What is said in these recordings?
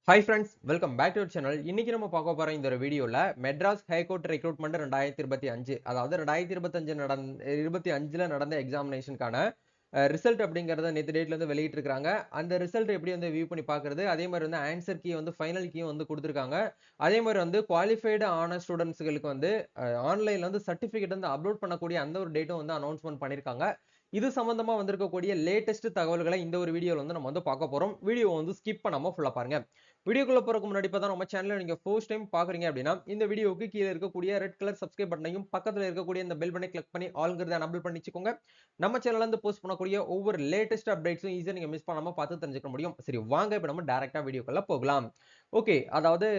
Hi friends, welcome back to our channel. இன்னைக்கு நம்ம பார்க்க போற இந்த ஒரு வீடியோல மெட்ராஸ் ஹைகோர்ட் ரெக்ரூட்மெண்ட் 2025 அதாவது 2025ல நடந்த எக்ஸாமினேஷனுக்கான ரிசல்ட் அப்படிங்கறத நேத்து டேட்ல இருந்து வெளியிட்டு இருக்காங்க. அந்த ரிசல்ட் எப்படி வந்து வியூ பண்ணி பார்க்கிறது, அதே மாதிரி வந்து ஆன்சர் கீ வந்து ஃபைனல் கீ வந்து கொடுத்திருக்காங்க. அதே மாதிரி வந்து குவாலிஃபைடு ஆன ஸ்டூடண்ட்ஸ்களுக்கு வந்து ஆன்லைன்ல வந்து சர்டிபிகேட் வந்து அப்லோட் பண்ணக்கூடிய அந்த ஒரு டேட்டும் வந்து அனௌன்ஸ்மென்ட் பண்ணிருக்காங்க. இது சம்பந்தமா வந்திருக்கக்கூடிய லேட்டஸ்ட் தகவல்களை இந்த ஒரு வீடியோல வந்து நம்ம வந்து பார்க்க போறோம். வீடியோ வந்து ஸ்கிப் பண்ணாம ஃபுல்லா பாருங்க. வீடியோக்குள்ள போறதுக்கு முன்னாடி பார்த்தா நம்ம சேனலை நீங்க ஃபர்ஸ்ட் டைம் பாக்குறீங்க அப்படின்னா இந்த வீடியோவுக்கு கீழே இருக்கக்கூடிய ரெட் கலர் சப்ஸ்கிரைப் பட்டனையும் பக்கத்துல இருக்கக்கூடிய இந்த பெல் பட்டனை கிளிக் பண்ணி ஆல்ங்கிறத எனபிள் பண்ணிச்சுக்கோங்க. நம்ம சேனல்ல இருந்து போஸ்ட் பண்ணக்கூடிய ஒவ்வொரு லேட்டஸ்ட் அப்டேட்ஸும் ஈஸியா நீங்க மிஸ் பண்ணாம பார்த்து தெரிஞ்சுக்க முடியும். சரி வாங்க இப்ப நம்ம டைரக்டா வீடியோக்குள்ள போகலாம். ஓகே, அதாவது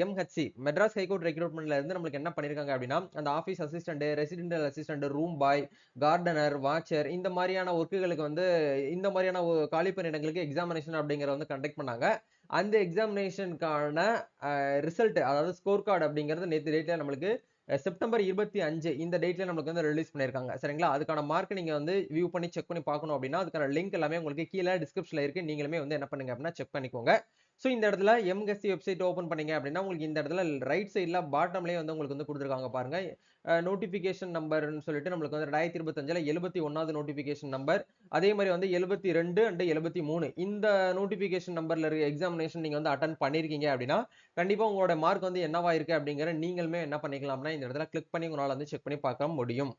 எம்ஹெச்சி மெட்ராஸ் ஹைகோர்ட் ரெக்ரூட்மெண்ட்ல இருந்து நம்மளுக்கு என்ன பண்ணிருக்காங்க அப்படின்னா அந்த office assistant, residential assistant, room boy, gardener, watcher இந்த மாதிரியான ஒர்க்குகளுக்கு வந்து இந்த மாதிரியான காலி பணியிடங்களுக்கு எக்ஸாமினேஷன் அப்படிங்கறத வந்து கண்டக்ட் பண்ணாங்க. அந்த எக்ஸாமினேஷனுக்கான ரிசல்ட் அதாவது ஸ்கோர் கார்டு அப்படிங்கிறது நேற்று டேட்ல நம்மளுக்கு செப்டம்பர் 25 இந்த டேட்ல நமக்கு வந்து ரிலீஸ் பண்ணிருக்காங்க. சரிங்களா? அதுக்கான மார்க் நீங்க வந்து வியூ பண்ணி செக் பண்ணி பார்க்கணும் அப்படின்னா அதுக்கான லிங்க் எல்லாமே உங்களுக்கு கீழே டிஸ்கிரிப்ஷன்ல இருக்கு. நீங்களுமே வந்து என்ன பண்ணுங்க அப்படின்னா செக் பண்ணிக்கோங்க. சோ இந்த இடத்துல எம்எஸ்சி வெப்சைட் ஓபன் பண்ணீங்க அப்படின்னா உங்களுக்கு இந்த இடத்துல ரைட் சைடுல பாட்டம்லயே வந்து உங்களுக்கு வந்து கொடுத்திருக்காங்க பாருங்க. நோட்டிபிகேஷன் நம்பர்னு சொல்லிட்டு நம்மளுக்கு வந்து 2025ல 71வது நோட்டிபிகேஷன் நம்பர், அதே மாதிரி வந்து 72 அண்ட் 73 இந்த நோட்டிபிகேஷன் நம்பர்ல இருக்க எக்ஸாமினேஷன் நீங்க வந்து அட்டெண்ட் பண்ணிருக்கீங்க அப்படின்னா கண்டிப்பா உங்களோட மார்க் வந்து என்னவா இருக்கு அப்படிங்கிற நீங்களுமே என்ன பண்ணிக்கலாம்னா இந்த இடத்துல கிளிக் பண்ணி உங்களால வந்து செக் பண்ணி பார்க்க முடியும்.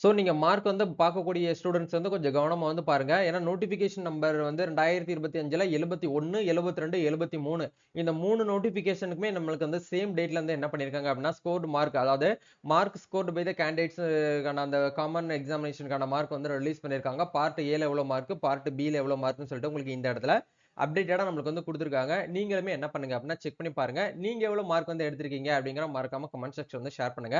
சோ நீங்க மார்க் வந்து பார்க்கக்கூடிய ஸ்டூடண்ட்ஸ் வந்து கொஞ்சம் கவனமா வந்து பாருங்க. ஏன்னா நோட்டிபிகேஷன் நம்பர் வந்து 2025ல 71, 72, 73 இந்த 3 நோட்டிபிகேஷனுக்குமே நம்மளுக்கு வந்து சேம் டேட்ல இருந்து என்ன பண்ணிருக்காங்க அப்படின்னா ஸ்கோர்டு மார்க் அதாவது மார்க் ஸ்கோர்டு பை த கேண்டிடேட்ஸ்க்கான அந்த காமன் எக்ஸாமினேஷனுக்கான மார்க் வந்து ரிலீஸ் பண்ணிருக்காங்க. பார்ட் ஏல எவ்வளவு மார்க், பார்ட் பில எவ்வளவு மார்க்னு சொல்லிட்டு உங்களுக்கு இந்த இடத்துல அப்டேட்டடா நம்மளுக்கு வந்து கொடுத்திருக்காங்க. நீங்களுமே என்ன பண்ணுங்க அப்படின்னா செக் பண்ணி பாருங்க. நீங்க எவ்வளவு மார்க் வந்து எடுத்திருக்கீங்க அப்படிங்கிற மறக்காம கமெண்ட் செக்ஷன் வந்து ஷேர் பண்ணுங்க.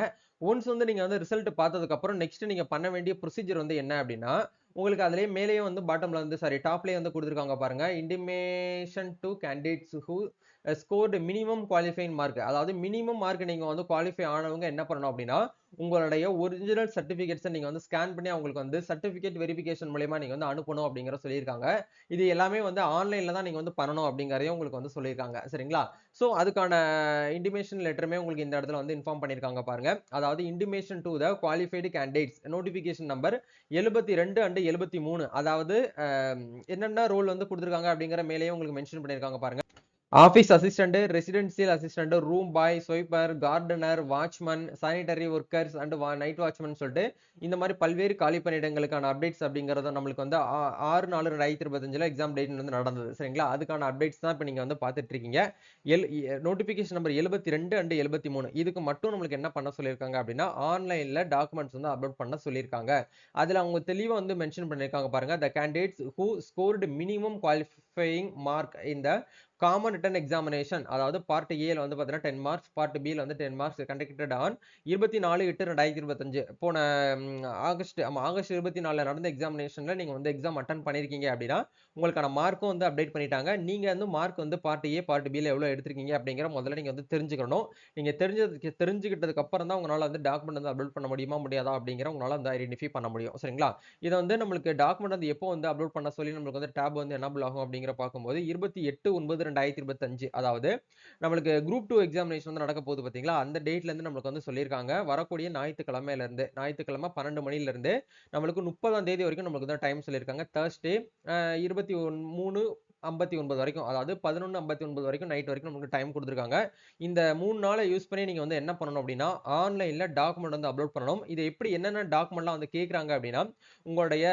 ஒன்ஸ் வந்து நீங்க வந்து ரிசல்ட் பார்த்ததுக்கு அப்புறம் நெக்ஸ்ட் நீங்க பண்ண வேண்டிய ப்ரொசீஜர் வந்து என்ன அப்படின்னா உங்களுக்கு அதுலயே மேலேயே வந்து பாட்டம்ல வந்து சாரி டாப்லயே வந்து கொடுத்திருக்காங்க பாருங்க. Intimation to candidates who scored minimum qualifying mark அதாவது மினிமம் மார்க் நீங்க வந்து குவாலிஃபை ஆனவங்க என்ன பண்ணணும் அப்படின்னா உங்களுடைய ஒரிஜினல் சர்டிபிகேட்ஸ் நீங்க வந்து ஸ்கேன் பண்ணி அவங்களுக்கு வந்து சர்டிபிகேட் வெரிஃபிகேஷன் மூலமா நீங்க வந்து அனுப்பணும் அப்படிங்கிற சொல்லியிருக்காங்க. இது எல்லாமே வந்து ஆன்லைன்ல தான் நீங்க வந்து பண்ணணும் அப்படிங்கறதையும் உங்களுக்கு வந்து சொல்லியிருக்காங்க. சரிங்களா? சோ அதுக்கான இன்டிமேஷன் லெட்டருமே உங்களுக்கு இந்த இடத்துல வந்து இன்ஃபார்ம் பண்ணிருக்காங்க பாருங்க. அதாவது intimation to the qualified candidates notification number 72 and 73 அதாவது என்னென்ன ரோல் வந்து கொடுத்திருக்காங்க அப்படிங்கிற மேலேயே உங்களுக்கு மென்ஷன் பண்ணிருக்காங்க பாருங்க. Office assistant, residential assistant, room boy, swiper, gardener, watchman, sanitary workers and night watchman சொல்லிட்டு இந்த மாதிரி பல்வேறு காலி பணியிடங்களுக்கான அப்டேட்ஸ் அப்படிங்கறத நம்மளுக்கு வந்து 6/4/2025ல எக்ஸாம் டேட் வந்து நடந்தது. சரிங்களா? அதுக்கான அப்டேட்ஸ் தான் இப்ப நீங்க வந்து பார்த்துட்டு இருக்கீங்க. நோட்டிபிகேஷன் நம்பர் 72 அண்ட் 73 இதுக்கு மட்டும் நம்மளுக்கு என்ன பண்ண சொல்லியிருக்காங்க அப்படின்னா ஆன்லைன்ல டாக்குமெண்ட்ஸ் வந்து அப்லோட் பண்ண சொல்லியிருக்காங்க. அதுல அவங்க தெளிவா வந்து மென்ஷன் பண்ணிருக்காங்க பாருங்க. The candidates who scored minimum qualifying mark இந்த காமன் ரிட்டன் எக்ஸாமினேஷன் அதாவது பார்ட் ஏல வந்து பாத்தீங்கன்னா 10 மார்க்ஸ், பார்ட் பில வந்து 10 மார்க்ஸ் கண்டக்டட் ஆன் 24/8/2025 போன ஆகஸ்ட் 24ல நடந்த எக்ஸாமினேஷன்ல நீங்க வந்து எக்ஸாம் அட்டெண்ட் பண்ணிருக்கீங்க அப்படின்னா உங்களுக்கான மார்க்கும் வந்து அப்டேட் பண்ணிட்டாங்க. நீங்க வந்து மார்க் வந்து பார்ட் ஏ, பார்ட் பில எவ்வளவு எடுத்திருக்கீங்க அப்படிங்கிற முதல்ல நீங்க வந்து தெரிஞ்சுக்கணும். நீங்க தெரிஞ்சுக்கிட்டதுக்கு அப்புறம் தான் உங்களால வந்து டாக்குமெண்ட் வந்து அப்லோட் பண்ண முடியுமா முடியாதா அப்படிங்கிற உங்களால வந்து ஐடென்டிஃபை பண்ண முடியும். சரிங்களா? இத வந்து நம்மளுக்கு டாக்குமெண்ட் வந்து எப்போ வந்து அப்லோட் பண்ண சொல்லி நம்மளுக்கு வந்து டேப் வந்து எனேபிள் ஆகும் அப்படிங்கிற பார்க்கும்போது 28/9/2025 அதாவது நம்மளுக்கு குரூப் 2 எக்ஸாமினேஷன் வந்து நடக்க போகுது பாத்தீங்களா? அந்த டேட்ல இருந்து நம்மளுக்கு வந்து சொல்லியிருக்காங்க. வரக்கூடிய ஞாயிற்றுக்கிழமை 12 மணில இருந்து நம்மளுக்கு 30ஆம் தேதி வரைக்கும் நம்மளுக்கு தான் டைம் சொல்லியிருக்காங்க. Thursday 23:59 வரைக்கும் அதாவது 11:59 வரைக்கும் நைட் வரைக்கும் நமக்கு டைம் கொடுத்திருக்காங்க. இந்த 3 நாளை யூஸ் பண்ணி நீங்க வந்து என்ன பண்ணணும் அப்படின்னா ஆன்லைன்ல டாக்குமெண்ட் வந்து அப்லோட் பண்ணணும். இது எப்படி என்னென்ன டாக்குமெண்ட்லாம் வந்து கேக்குறாங்க அப்படின்னா உங்களுடைய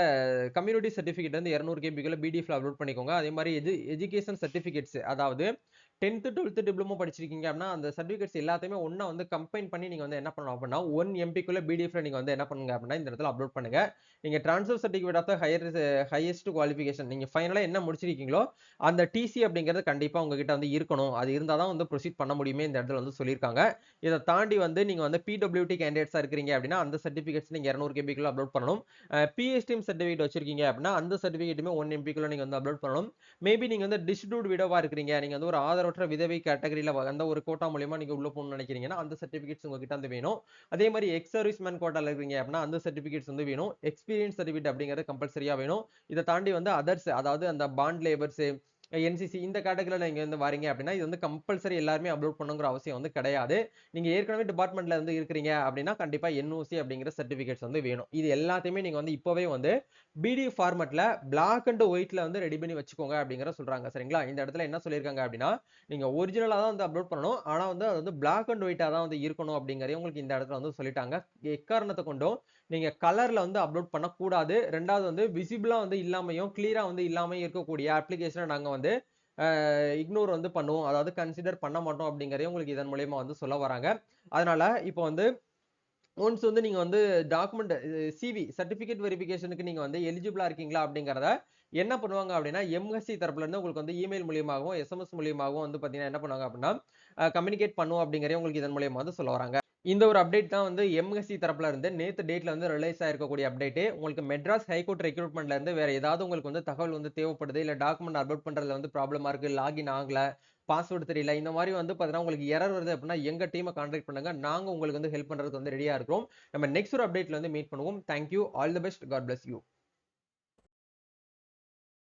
கம்யூனிட்டி சர்டிபிகேட் வந்து 200 கேபிக்குள்ள பிடிஎஃப்ல அப்லோட் பண்ணிக்கோங்க. அதே மாதிரி எஜுகேஷன் சர்டிபிகேட்ஸ் அதாவது 10th 12th டிப்ளமோ படிச்சிருக்கீங்க அப்படின்னா அந்த சர்டிபிகேட்ஸ் எல்லாத்தையுமே ஒண்ணா வந்து கம்பைன் பண்ணி நீங்க வந்து என்ன பண்ணணும் அப்படின்னா 1 எம்பிக்குள்ள பிடிஎஃப்ல நீங்க வந்து என்ன பண்ணுங்க அப்படின்னா இந்த இடத்துல அப்லோட் பண்ணுங்க. நீங்க transfer certificate of highest qualification நீங்க ஃபைனலா என்ன முடிச்சிருக்கீங்களோ அந்த டிசி அப்படிங்கிறது கண்டிப்பா உங்ககிட்ட வந்து இருக்கணும். அது இருந்தா தான் வந்து ப்ரொசீட் பண்ண முடியுமே இந்த இடத்துல வந்து சொல்லியிருக்காங்க. இதை தாண்டி வந்து நீங்க வந்து பிடபிள்யூடி கேண்டிடேட்ஸா இருக்கிறீங்க அப்படின்னா அந்த சர்டிபிகேட்ஸ் நீங்க 200 கேபிக்குள்ள அப்லோட் பண்ணணும். பிஎஸ்டிஎம் சர்டிபிகேட் வச்சிருக்கீங்க அப்படின்னா அந்த சர்டிபிகேட்டுமே 1 எம்பிக்குள்ள நீங்க வந்து அப்லோட் பண்ணணும். மேபி நீங்க வந்து டிஸ்ட்ரிபியூட் விடோவா இருக்கிறீங்க, நீங்க வந்து ஒரு ஆதரவற்ற விதவை கேட்டகரியில அந்த ஒரு கோட்டா மூலியமா நீங்க உள்ள போகணும்னு நினைக்கிறீங்கன்னா அந்த சர்டிபிகேட்ஸ் உங்ககிட்ட வந்து வேணும். அதே மாதிரி எக்ஸ் சர்வீஸ் மேன் கோட்டால இருக்கீங்க அப்படின்னா அந்த சர்டிபிகேட்ஸ் வந்து வேணும். எக்ஸ்பீரியன்ஸ் சர்டிபிகேட் அப்படிங்கிறது கம்பல்சரியா வேணும். இதை தாண்டி வந்து அதர்ஸ் அதாவது அந்த பாண்ட் லேபர்ஸ் என்சிசி இந்த கேட்டகரியில நீங்க வந்து வாரீங்க அப்படின்னா இது வந்து கம்பல்சரி எல்லாருமே அப்லோட் பண்ணுங்கிற அவசியம் வந்து கிடையாது. நீங்க ஏற்கனவே டிபார்ட்மெண்ட்ல வந்து இருக்கிறீங்க அப்படின்னா கண்டிப்பா என்ஓசி அப்படிங்கிற சர்டிபிகேட்ஸ் வந்து வேணும். இது எல்லாத்தையுமே நீங்க வந்து இப்பவே வந்து பிடிஎஃப் ஃபார்மட்ல பிளாக் அண்ட் ஒயிட்ல வந்து ரெடி பண்ணி வச்சுக்கோங்க அப்படிங்கிற சொல்றாங்க. சரிங்களா? இந்த இடத்துல என்ன சொல்லியிருக்காங்க அப்படின்னா, நீங்க ஒரிஜினலா தான் வந்து அப்லோட் பண்ணணும். ஆனா வந்து அது வந்து பிளாக் அண்ட் ஒயிட்டா தான் வந்து இருக்கணும் அப்படிங்கிறதையும் உங்களுக்கு இந்த இடத்துல வந்து சொல்லிட்டாங்க. எக்காரணத்த கொண்டும் நீங்க கலர்ல வந்து அப்லோட் பண்ணக்கூடாது. 2வது வந்து விசிபிளா வந்து இல்லாமையும், கிளியரா வந்து இல்லாமயும் இருக்கக்கூடிய அப்ளிகேஷன நாங்க வந்து இக்னோர் வந்து பண்ணுவோம். அதாவது கன்சிடர் பண்ண மாட்டோம் அப்படிங்கிறதையும் உங்களுக்கு இதன் மூலியமா வந்து சொல்ல வராங்க. அதனால இப்போ வந்து ஒன்ஸ் வந்து நீங்க வந்து டாக்குமெண்ட் சிவி சர்டிபிகேட் வெரிஃபிகேஷனுக்கு நீங்க வந்து எலிஜிபிளா இருக்கீங்களா அப்படிங்கிறத என்ன பண்ணுவாங்க அப்படின்னா எம்எஸ்சி தரப்புல இருந்து உங்களுக்கு வந்து இமெயில் மூலியமாகவும் எஸ்எம்எஸ் மூலியமாகவும் வந்து பாத்தீங்கன்னா என்ன பண்ணுவாங்க அப்படின்னா கம்யூனிகேட் பண்ணுவோம் அப்படிங்கறத உங்களுக்கு இதன் மூலியமா வந்து சொல்ல வராங்க. இந்த ஒரு அப்டேட் தான் வந்து எம்எஸ்சி தரப்புல இருந்து நேத்து டேட்ல வந்து ரிலீஸ் ஆயிருக்கக்கூடிய அப்டேட். உங்களுக்கு மெட்ராஸ் ஹைகோர்ட் ரெக்ரூட்மெண்ட்ல இருந்து வேற ஏதாவது உங்களுக்கு வந்து தகவல் வந்து தேவைப்படுது இல்ல டாக்குமெண்ட் அப்லோட் பண்றதுல வந்து ப்ராப்ளமா இருக்கு, லாகின் ஆகல, பாஸ்வேர்ட் தெரியல, இந்த மாதிரி வந்து பாத்தீங்கன்னா உங்களுக்கு எரர் வருது அப்படின்னா எங்க டீமை கான்டாக்ட் பண்ணுங்க. நாங்க உங்களுக்கு வந்து ஹெல்ப் பண்றதுக்கு வந்து ரெடியா இருக்கிறோம். நம்ம நெக்ஸ்ட் ஒரு அப்டேட்ல வந்து மீட் பண்ணுவோம். Thank you. All the best. God bless you.